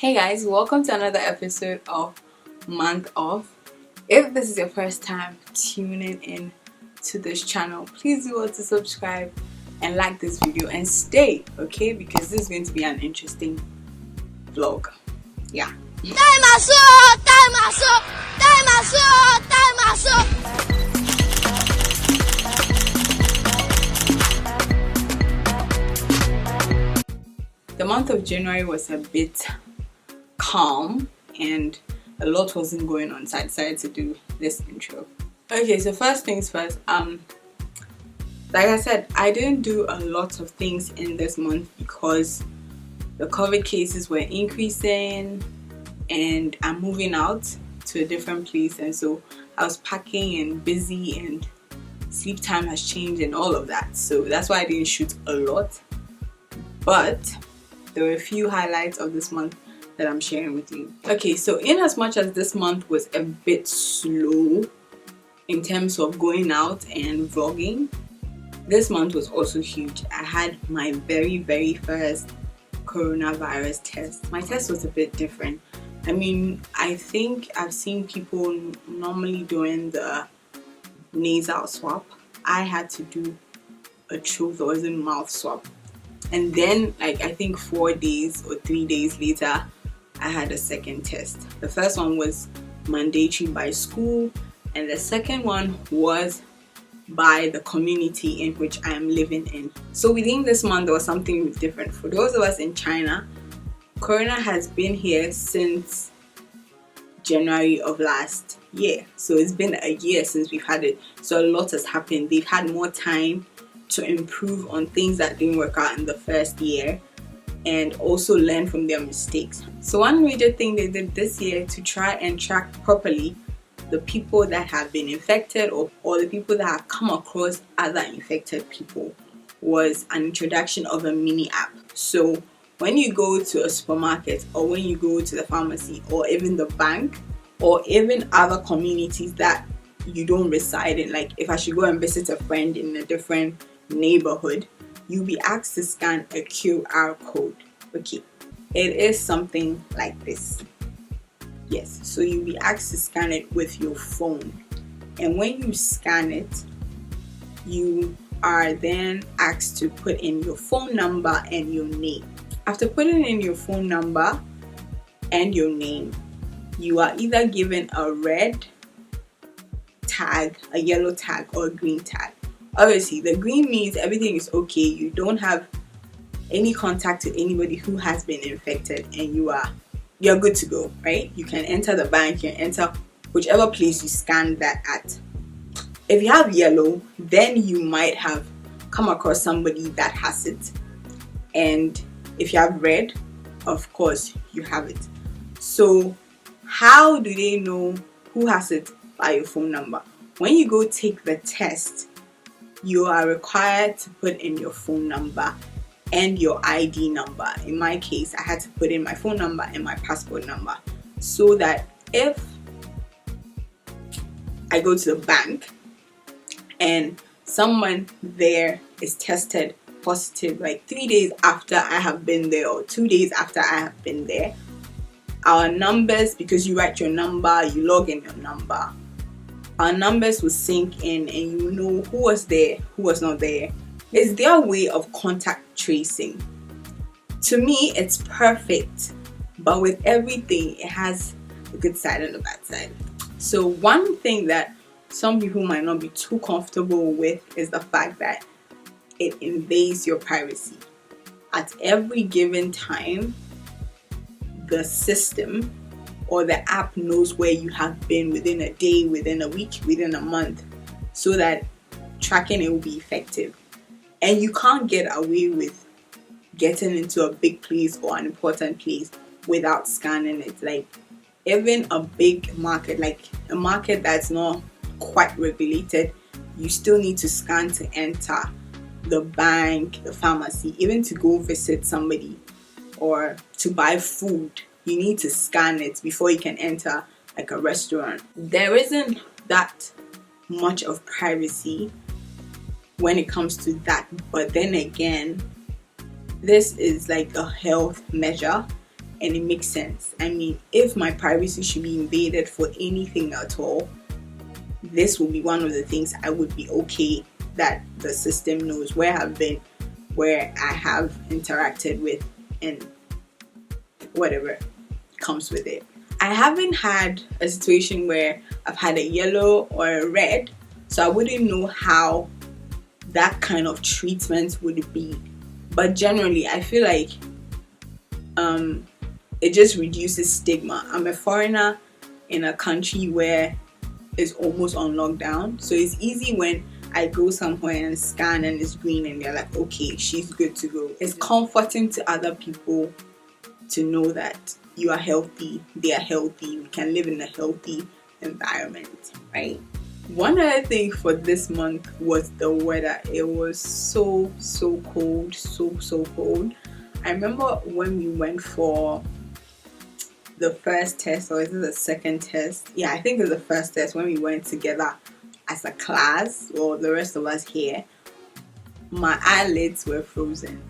Hey guys, welcome to another episode of Month Off. If this is your first time tuning in to this channel, please do to subscribe and like this video and stay, okay? Because this is going to be an interesting vlog. Yeah. The month of January was a bit calm and a lot wasn't going on, so I decided to do this intro. Okay, so first things first, like I said, I didn't do a lot of things in this month because the COVID cases were increasing and I'm moving out to a different place, and so I was packing and busy and sleep time has changed and all of that, so that's why I didn't shoot a lot. But there were a few highlights of this month that I'm sharing with you. Okay, so in as much as this month was a bit slow in terms of going out and vlogging, this month was also huge. I had my very first coronavirus test. My test was a bit different. I mean, I think I've seen people normally doing the nasal swab. I had to do a throat or mouth swab. And then, like, I think 4 days or 3 days later, I had a second test. The first one was mandatory by school, and the second one was by the community in which I am living in. So within this month, there was something different. For those of us in China, Corona has been here since January of last year. So it's been a year since we've had it. So a lot has happened. They've had more time to improve on things that didn't work out in the first year and also learn from their mistakes. So one major thing they did this year to try and track properly the people that have been infected or the people that have come across other infected people was an introduction of a mini app. So when you go to a supermarket or when you go to the pharmacy or even the bank or even other communities that you don't reside in, like if I should go and visit a friend in a different neighborhood, you'll be asked to scan a QR code. Okay, it is something like this. Yes, so you'll be asked to scan it with your phone, and when you scan it, you are then asked to put in your phone number and your name. After putting in your phone number and your name, you are either given a red tag, a yellow tag, or a green tag. Obviously, the green means everything is okay. You don't have any contact with anybody who has been infected, and you're good to go, right? You can enter the bank, you can enter whichever place you scan that at. If you have yellow, then you might have come across somebody that has it. And if you have red, of course, you have it. So how do they know who has it? By your phone number. When you go take the test, you are required to put in your phone number and your ID number. In my case, I had to put in my phone number and my passport number so that if I go to the bank and someone there is tested positive like 3 days after I have been there or 2 days after I have been there, our numbers, because you write your number, you log in your number, our numbers will sync in and you know who was there, who was not there. It's their way of contact tracing. To me, it's perfect, but with everything, it has a good side and a bad side. So one thing that some people might not be too comfortable with is the fact that it invades your privacy. At every given time, the system or the app knows where you have been within a day, within a week, within a month, so that tracking it will be effective. And you can't get away with getting into a big place or an important place without scanning it. Like even a big market, like a market that's not quite regulated, you still need to scan to enter the bank, the pharmacy, even to go visit somebody or to buy food. You need to scan it before you can enter like a restaurant. There isn't that much of privacy when it comes to that, but then again, this is like a health measure and it makes sense. I mean, if my privacy should be invaded for anything at all, this will be one of the things I would be okay that the system knows where I've been, where I have interacted with, and whatever comes with it. I haven't had a situation where I've had a yellow or a red, so I wouldn't know how that kind of treatment would be. But generally, I feel like it just reduces stigma. I'm a foreigner in a country where it's almost on lockdown, so it's easy when I go somewhere and scan and it's green and they're like, okay, she's good to go. It's comforting to other people to know that you are healthy, they are healthy, we can live in a healthy environment, right? One other thing for this month was the weather. It was so cold, so cold. I remember when we went for the first test, or is it the second test? Yeah, I think it was the first test when we went together as a class, or the rest of us here. My eyelids were frozen.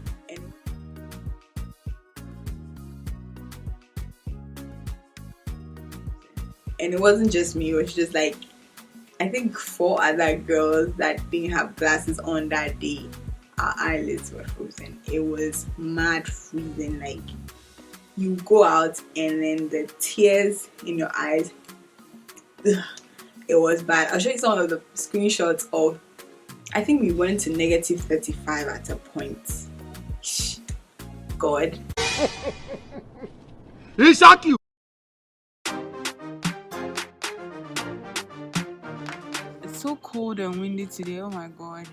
And it wasn't just me, it was just like, I think 4 other girls that didn't have glasses on that day. Our eyelids were frozen. It was mad freezing. Like, you go out and then the tears in your eyes, ugh, it was bad. I'll show you some of the screenshots of, I think we went to -35 at a point. God. He shock you. It's so cold and windy today. Oh my god.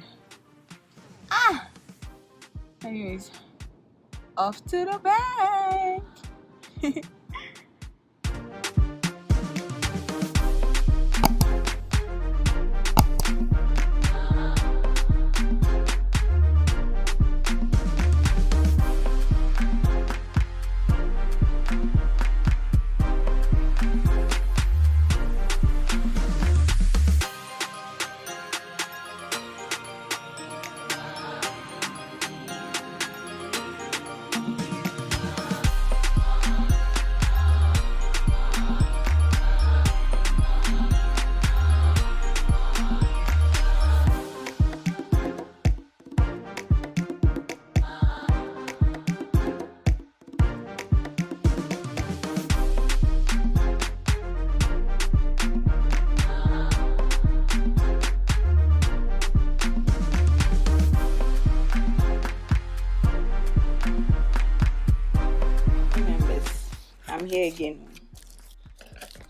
Anyways, off to the bank. I'm here again.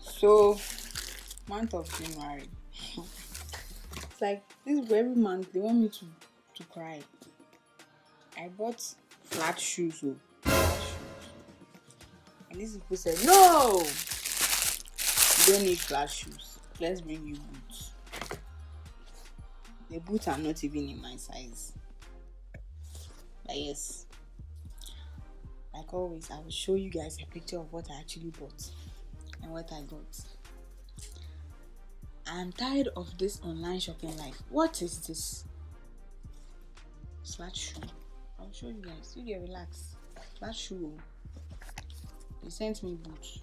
So, month of January. It's like this every month they want me to cry. I bought flat shoes, and these people said, no, you don't need flat shoes. Let's bring you boots. The boots are not even in my size. But yes, like always, I will show you guys a picture of what I actually bought and what I got. I'm tired of this online shopping life. What is this? Flat shoe. I'll show you guys. You get relax. Flat shoe. They sent me boots.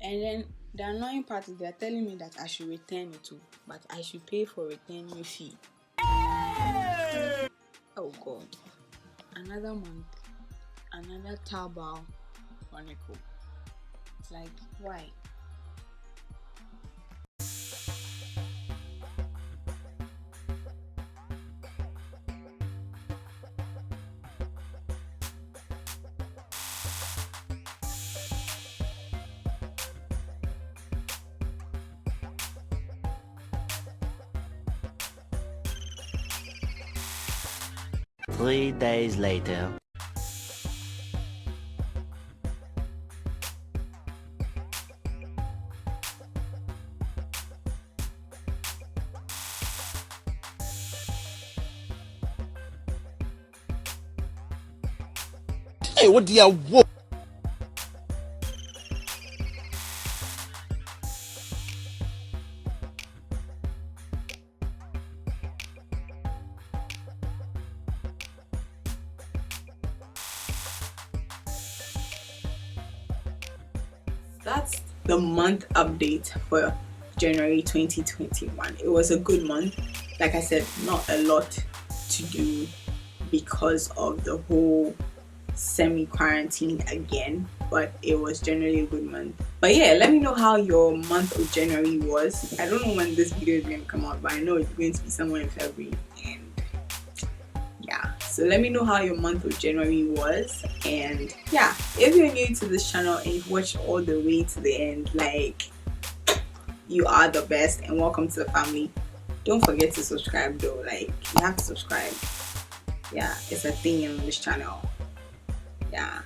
And then the annoying part is they're telling me that I should return it too, but I should pay for returning fee. Oh god. Another month. Another Taobao Chronicle. It's like, why? Three days later. Hey, what do you want? that's the month update for January 2021. It was a good month. Like I said, not a lot to do because of the whole semi-quarantine again, but it was generally a good month. But yeah, let me know how your month of January was. I don't know when this video is going to come out, but I know it's going to be somewhere in February. And yeah, so let me know how your month of January was. And yeah, if you're new to this channel and you've watched all the way to the end, like, you are the best and welcome to the family. Don't forget to subscribe though. Like, you have to subscribe. Yeah, it's a thing on this channel. Yeah.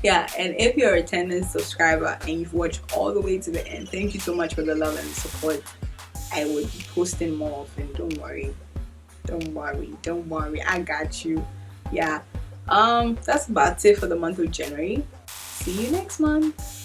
Yeah, and if you're a returning subscriber and you've watched all the way to the end, thank you so much for the love and the support. I will be posting more often. Don't worry, I got you. Yeah, that's about it for the month of January. See you next month.